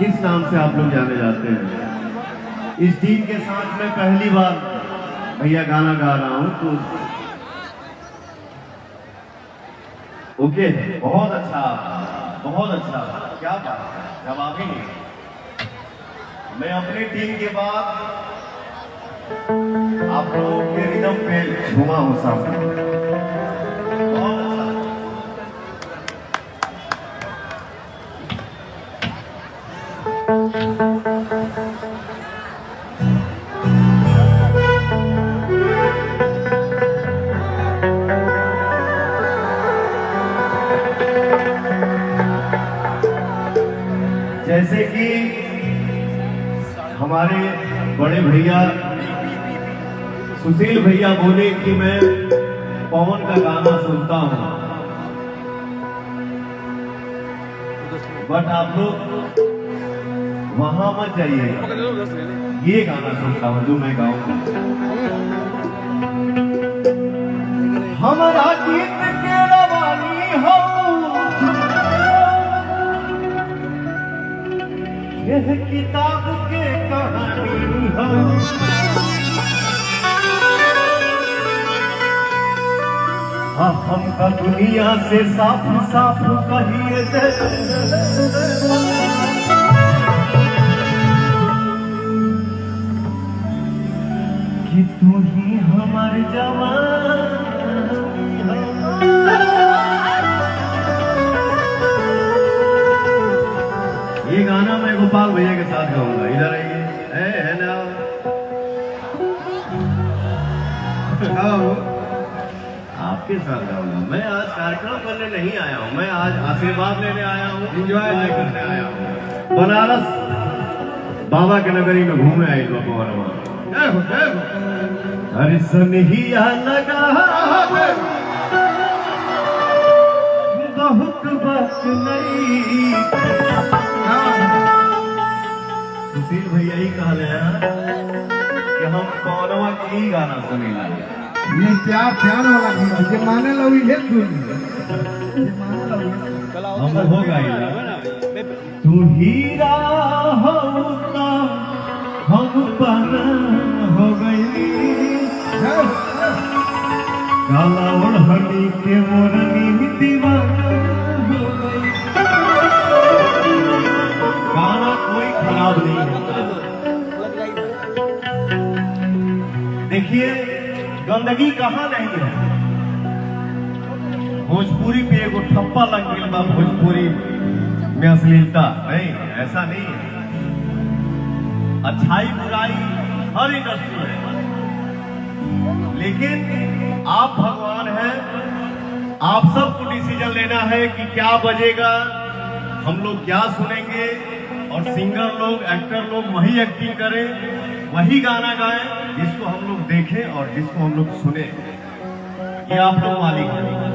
किस नाम से आप लोग जाने जाते हैं? इस टीम के साथ मैं पहली बार भैया गाना गा रहा हूं तो ओके, बहुत अच्छा, क्या बात है, जवाब ही नहीं। मैं अपनी टीम के बाद आप लोगों के रिदम पे झूमा हूं सामने। जैसे कि हमारे बड़े भैया सुशील भैया बोले कि मैं पवन का गाना सुनता हूं, बट आप लोग वहां मत जाइए, ये गाना सुनता हूं जो मैं गाऊंगा। हमारा गीत के रवानी हो, यह किताब के कहानी हो, हमका दुनिया से साफ साफ कहिए कि तू ही हमार जवान। ये गाना मैं गोपाल भैया के साथ गाऊंगा, इधर आइए, है ना? आपके साथ गाऊंगा। मैं आज कार्यक्रम करने नहीं आया हूँ, मैं आज आशीर्वाद लेने आया हूँ, एंजॉय करने आया हूँ। बनारस बाबा के नगरी में घूमे आए हरि सनहिया लगा बहुत बस नहीं। सुशील भैया ही कहा कि हम कौरवा की ही गाना सुनी लागे। ये प्यार वाला गीत ये माने लो ये हम होगा तू हीरा होता हम पाना हो गई, काला ओढ़नी के मोरनी दीवाना हो गई। गाना कोई खराब नहीं होता। देखिए गंदगी कहाँ नहीं है। भोजपुरी पे एगो ठप्पा लग गया बा, भोजपुरी में अश्लीलता नहीं, ऐसा नहीं है। अच्छाई बुराई हर इंडस्ट्री है, लेकिन आप भगवान हैं, आप सबको डिसीजन लेना है कि क्या बजेगा, हम लोग क्या सुनेंगे, और सिंगर लोग एक्टर लोग वही एक्टिंग करें, वही गाना गाएं जिसको हम लोग देखें और जिसको हम लोग सुने। ये आप लोग मालिक हैं।